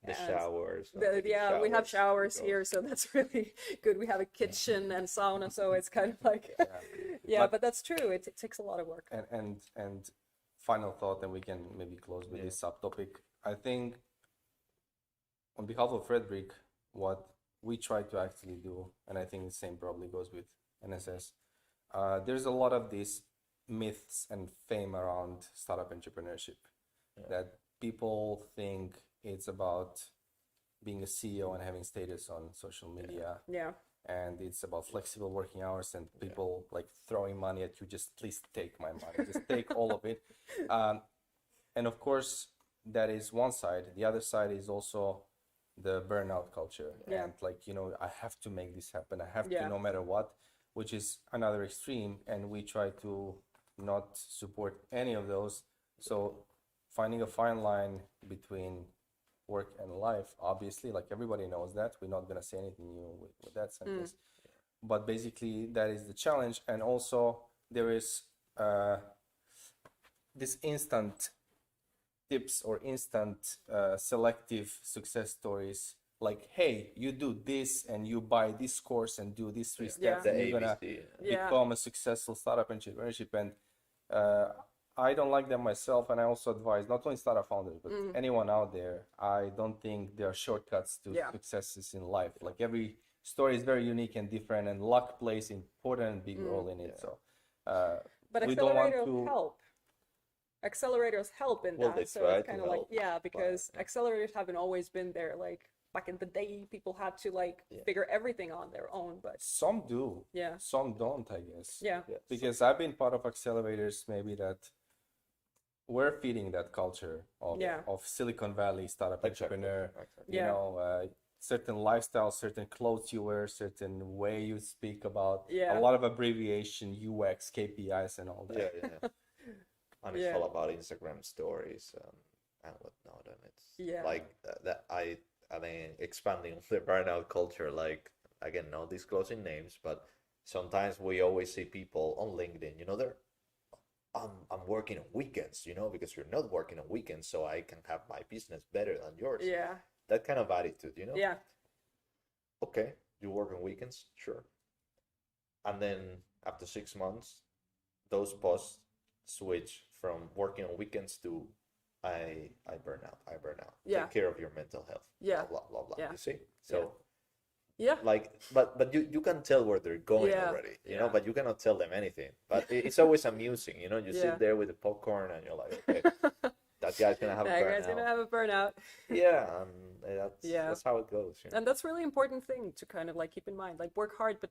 The showers. We have showers here, so that's really good. We have a kitchen and sauna, so it's kind of but that's true. It takes a lot of work. And final thought, and we can maybe close with this subtopic. I think on behalf of Red Brick, what we try to actually do, and I think the same probably goes with NSS, there's a lot of these myths and fame around startup entrepreneurship that people think it's about being a CEO and having status on social media. Yeah. and it's about flexible working hours and people like throwing money at you. Just please take my money, just take all of it. And of course, that is one side. The other side is also the burnout culture. Yeah. And like, you know, I have to make this happen. I have Yeah. to no matter what, which is another extreme. And we try to not support any of those. So finding a fine line between work and life, obviously, like everybody knows that. We're not going to say anything new with that sentence. But basically, that is the challenge. And also, there is this instant tips or instant selective success stories like, hey, you do this and you buy this course and do these 3 steps, The and you're gonna ABC. Yeah. become a successful startup entrepreneurship. And I don't like them myself, and I also advise not only startup founders but anyone out there. I don't think there are shortcuts to Yeah. successes in life. Like every story is very unique and different, and luck plays important and big role in it. So But we don't want accelerators to help. Accelerators help in Well, that. they So try it's to kind of like, help, yeah, because but- accelerators haven't always been there. Like back in the day, people had to like figure everything on their own. But some do, yeah, some don't, I guess. yeah, Because I've been part of accelerators maybe that we're feeding that culture of Yeah. Silicon Valley startup Exactly. entrepreneur. Exactly. You Yeah. know, certain lifestyle, certain clothes you wear, certain way you speak about, Yeah. a lot of abbreviation, UX, KPIs, and all that. Yeah. And it's Yeah. all about Instagram stories and whatnot, and it's Yeah. like that. I mean, expanding the burnout culture. Like again, not disclosing names, but sometimes we always see people on LinkedIn. You know, I'm working on weekends. You know, because you're not working on weekends, so I can have my business better than yours. yeah, That kind of attitude. You know. yeah, Okay, you work on weekends, sure. And then after 6 months, those posts switch from working on weekends to I burn out. Yeah. Take care of your mental health. Yeah. Blah blah blah. Yeah. You see? So yeah, like but you can tell where they're going Yeah. already, you Yeah. know, but you cannot tell them anything. But it's always amusing, you know, you Yeah. sit there with the popcorn and you're like, okay, that guy's gonna have a that guy's burnout. gonna have a burnout. Yeah, and Yeah. that's how it goes. You know? And that's a really important thing to kind of like keep in mind. Like work hard, but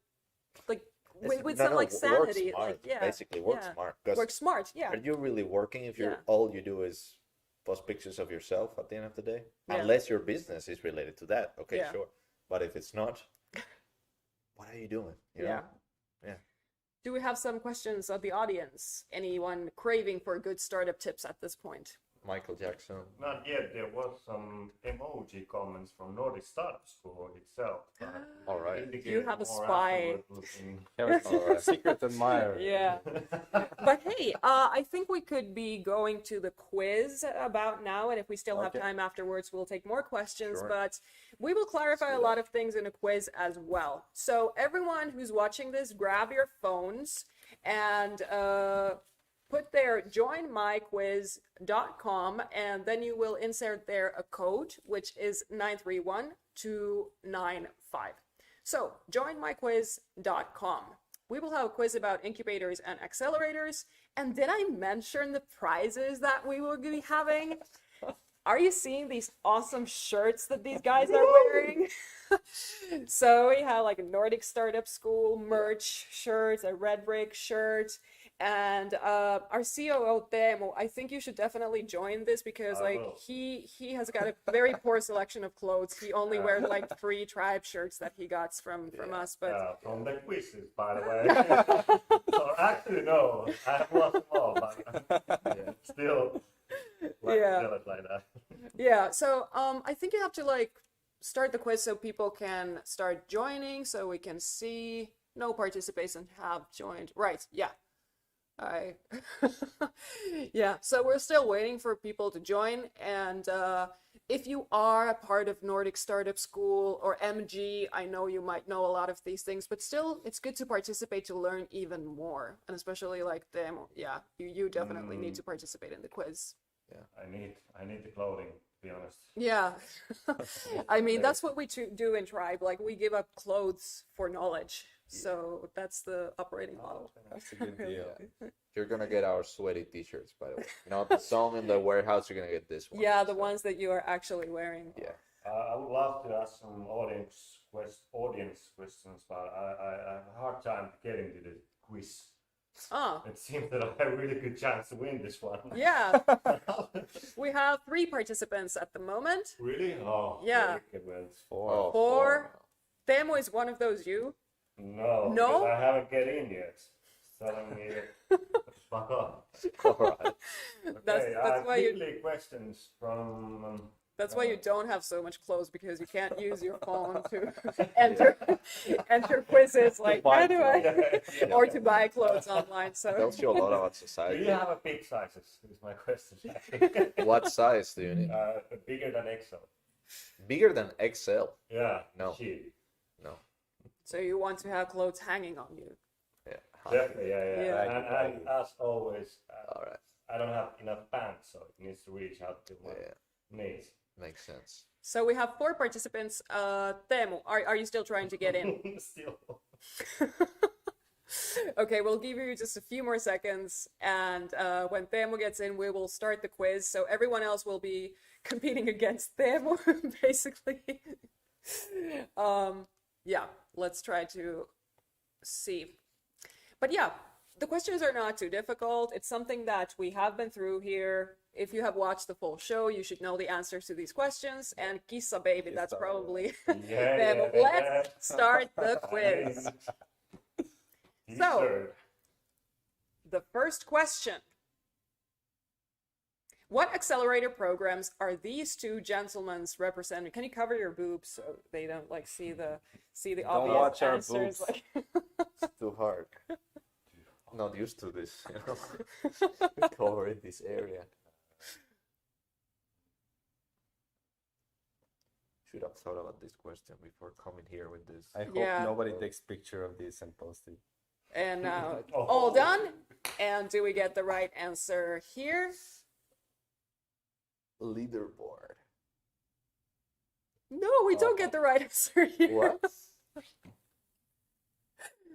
like It's- with no, some no, like work sanity. smart, Like yeah, basically work yeah. smart. 'Cause Work smart. Yeah, are you really working if you're Yeah. all you do is post pictures of yourself at the end of the day? Yeah. Unless your business is related to that. Okay, Yeah. sure. But if it's not, what are you doing? You Yeah. know? Yeah. Do we have some questions of the audience? Anyone craving for good startup tips at this point? Michael Jackson. Not yet. There was some emoji comments from Nordic Startup School itself. All right. indicated have a more spy. afterward-looking- Secret admirer. Yeah. But hey, I think we could be going to the quiz about now, and if we still have Okay. time afterwards, we'll take more questions. Sure. But we will clarify a lot of things in a quiz as well. So everyone who's watching this, grab your phones and put there joinmyquiz.com, and then you will insert there a code, which is 931295. So joinmyquiz.com. We will have a quiz about incubators and accelerators. And did I mention the prizes that we will be having? Are you seeing these awesome shirts that these guys are wearing? So we have like a Nordic Startup School merch shirt, a Red Brick shirt, and our COO Teemu. I think you should definitely join this because I like will. he has got a very poor selection of clothes. He only wears like 3 tribe shirts that he got from us. But from the quizzes, by the way. So actually, no, I have lost them all, but still, like, Yeah. tell it like that. yeah, so I think you have to like start the quiz so people can start joining, so we can see no participants have joined. Right? Yeah. Yeah, so we're still waiting for people to join, and if you are a part of Nordic Startup School or MG, I know you might know a lot of these things, but still it's good to participate to learn even more, and especially like them. Yeah, you definitely need to participate in the quiz. I need the clothing, to be honest. Yeah. I mean, that's what we do in Tribe. Like, we give up clothes for knowledge. So that's the operating model. That's a good deal. You're gonna get our sweaty t-shirts, by the way. Not the song in the warehouse, you're gonna get this one. Yeah, the So, ones that you are actually wearing. Yeah. I would love to ask some audience questions, but I have a hard time getting to the quiz. Oh, It seems that I have a really good chance to win this one. yeah. We have 3 participants at the moment. Really? Oh, Yeah. Enrique wins. Oh, 4. Teemu is one of those you. No, No? because I haven't get in yet. It's telling me fuck off. All right. That's why you quickly questions from. That's why you don't have so much clothes, because you can't use your phone to enter quizzes like how do I or to buy clothes online. So Tells you a lot about Do society. you have a big sizes? Is my question. What size do you need? Bigger than XL. Bigger than XL? Yeah. No. Cheap. No. so you want to have clothes hanging on you. Yeah. Definitely, yeah. Yeah. And as always, All right. I don't have enough pants, so it needs to reach out to my Yeah. knees. Makes sense. So we have 4 participants. Teemu, are you still trying to get in? Still. Okay, we'll give you just a few more seconds, and when Teemu gets in, we will start the quiz. So everyone else will be competing against Teemu, basically. Yeah, let's try to see. But yeah, the questions are not too difficult. It's something that we have been through here. If you have watched the full show, you should know the answers to these questions. And Kissa baby, that's probably them. Let's start the quiz. So, the first question. What accelerator programs are these 2 gentlemen representing? Can you cover your boobs so they don't like see the Don't obvious watch our answers? boobs. It's too hard. Not used to this, you know. Covering this area. Should have thought about this question before coming here with this. I hope Yeah. nobody takes picture of this and post it. And now all done. And do we get the right answer here? Leaderboard. No, we don't get the right answer here. What?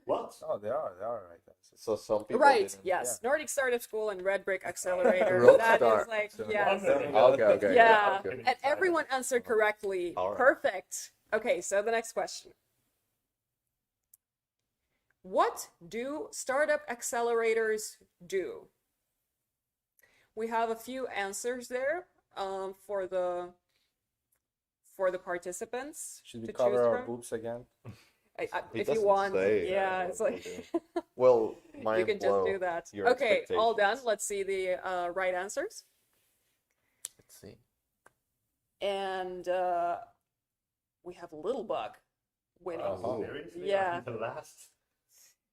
What? Oh, they are right answers. So some people Right, didn't- yes. Nordic Startup School and Red Brick Accelerator. That Rockstar. is like, So- yes. Okay. Yeah, Okay. and everyone answered correctly. All right. Perfect. Okay, so the next question. What do startup accelerators do? We have a few answers there for the participants Should we to cover choose our from. boobs again? It If you doesn't want, say, yeah, it's like Well, you can just do that. your Okay, all done. expectations. Let's see the right answers. Let's see. And we have Little Bug winning. Oh. Seriously? Yeah. The last.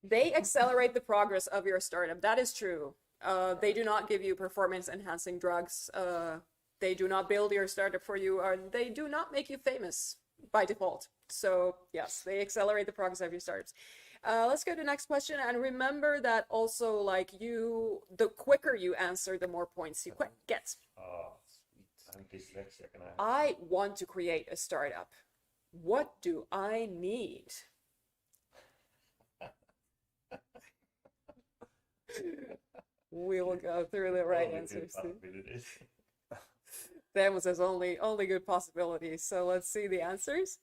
They accelerate the progress of your startup. That is true. They do not give you performance enhancing drugs. They do not build your startup for you, or they do not make you famous by default. So yes, they accelerate the progress of your startups. Let's go to the next question. And remember that also, like the quicker you answer, the more points you get. Oh, sweet. I'm dyslexic and I want to create a startup. What do I need? We will go through the right answers. That says only good possibilities. So let's see the answers.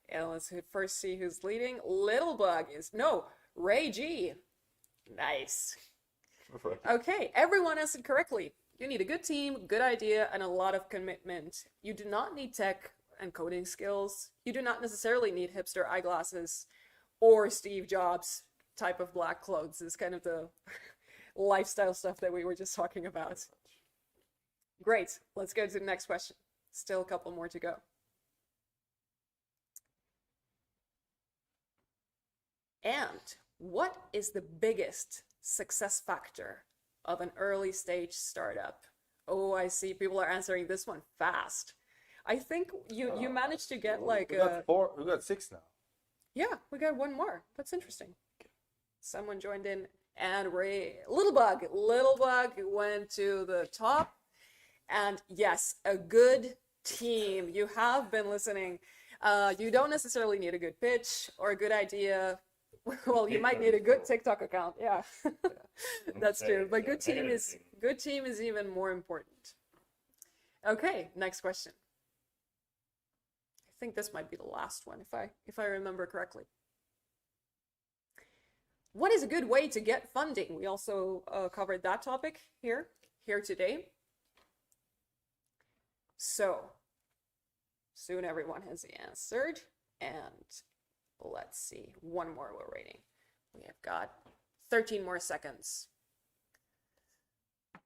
And let's first see who's leading. Little Bug is Ray G. Nice. Okay, everyone answered correctly. You need a good team, good idea, and a lot of commitment. You do not need tech and coding skills. You do not necessarily need hipster eyeglasses or Steve Jobs type of black clothes. This is kind of the lifestyle stuff that we were just talking about. Great. Let's go to the next question. Still a couple more to go. And what is the biggest success factor of an early stage startup? Oh, I see people are answering this one fast. I think you managed to get like We got 4. We got 6 now. yeah, we got one more. That's interesting. Someone joined in, and Little Bug went to the top. And yes, a good team. You have been listening. You don't necessarily need a good pitch or a good idea. Well, you might need a good TikTok account. Yeah, that's true. But good team is even more important. Okay, next question. think this might be the last one if I remember correctly. What is a good way to get funding? We also covered that topic here today. So soon everyone has answered, and let's see, one more we're waiting. We have got 13 more seconds.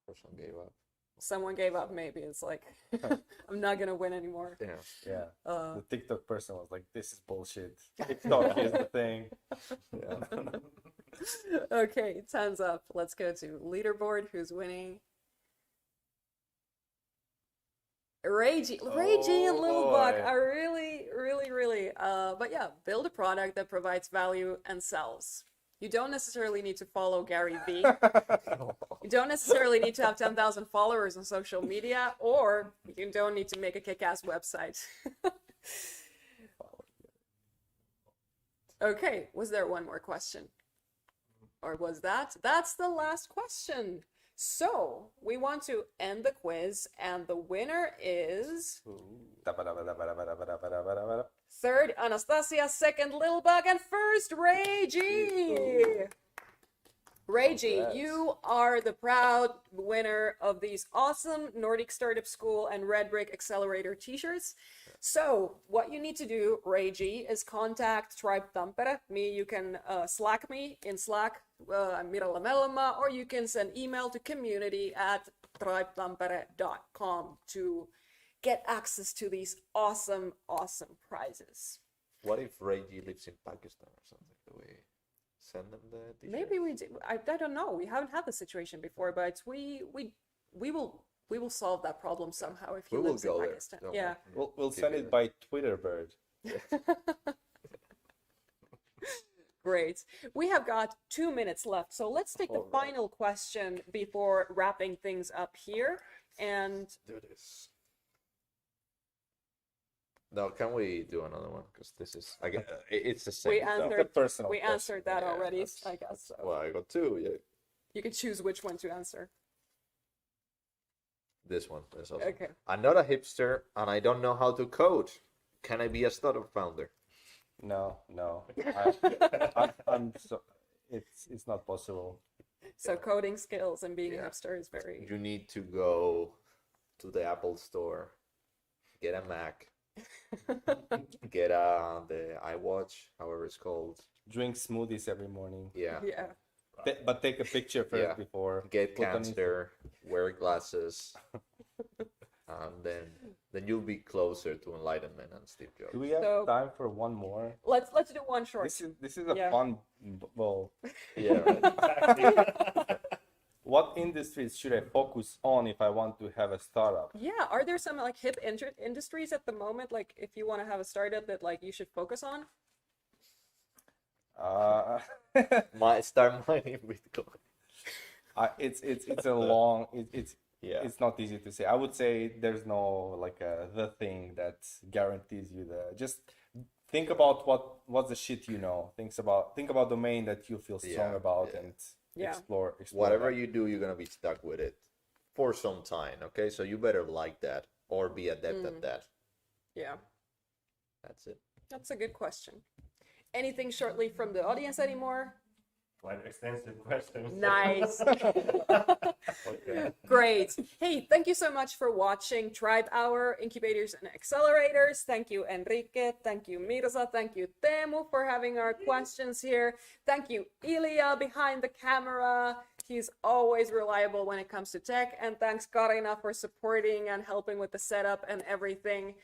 Person gave up. Someone gave up, maybe. It's like, I'm not gonna win anymore. Yeah. The TikTok person was like, "This is bullshit. TikTok is the thing." Yeah. Okay, time's up. Let's go to leaderboard. Who's winning? Reggie and Little Buck are really, but yeah, build a product that provides value and sells. You don't necessarily need to follow Gary Vee. You don't necessarily need to have 10,000 followers on social media, or you don't need to make a kick-ass website. Okay, was there one more question? Or was that? That's the last question. So we want to end the quiz, and the winner is third Anastasia, second Little Bug, and first Reggie. Reggie, you are the proud winner of these awesome Nordic Startup School and Red Brick Accelerator t-shirts. So what you need to do, Reggie, is contact Tribe Tampere. You can Slack me in Slack, I'm Mirza Lamelma, or you can send email to community@tribetampere.com to get access to these awesome prizes. What if Reggie lives in Pakistan or something? Do we send them the t-shirt? Maybe we do. I don't know. We haven't had this situation before, but we will solve that problem somehow if he lives in Pakistan. Yeah. We'll send it by Twitter bird. Great. We have got 2 minutes left, so let's take the final question before wrapping things up here. And do this. No, can we do another one? Because this is again, it's the same. We answered that already, I guess. So. Well, I got two. Yeah. You can choose which one to answer. This one. That's awesome. Okay. I'm not a hipster, and I don't know how to code. Can I be a startup founder? No. I'm so. It's not possible. So coding skills and being a hipster is very. You need to go to the Apple Store, get a Mac, get the iWatch, however it's called. Drink smoothies every morning. Yeah. Yeah. But take a picture first before. Get cancer, wear glasses, and then you'll be closer to enlightenment and Steve Jobs. Do we have time for one more? Let's do one short. This is a fun. Well. Yeah. Right. What industries should I focus on if I want to have a startup? Yeah, are there some like hip industries at the moment, like if you want to have a startup that like you should focus on? Start mining Bitcoin. It's a long. It's not easy to say. I would say there's no like the thing that guarantees you just think about what's the shit you know. Think about domain that you feel strong about and explore. Whatever you do, you're gonna be stuck with it for some time. Okay, so you better like that or be adept at that. Yeah, that's it. That's a good question. Anything shortly from the audience anymore? Quite extensive questions. Nice. Okay. Great. Hey, thank you so much for watching Tribe Hour, Incubators and Accelerators. Thank you, Enrique. Thank you, Mirza. Thank you, Teemu, for having our questions here. Thank you, Ilya, behind the camera. He's always reliable when it comes to tech. And thanks, Karina, for supporting and helping with the setup and everything.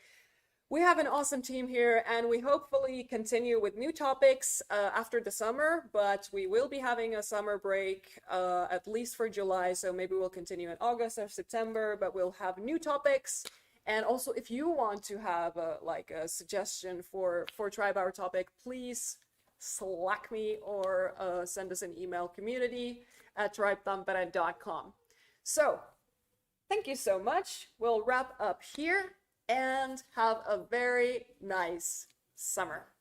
We have an awesome team here, and we hopefully continue with new topics after the summer, but we will be having a summer break at least for July, so maybe we'll continue in August or September, but we'll have new topics. And also, if you want to have a suggestion for Tribe Hour topic, please Slack me or send us an email, community@tribetampere.com. So, thank you so much. We'll wrap up here. And have a very nice summer.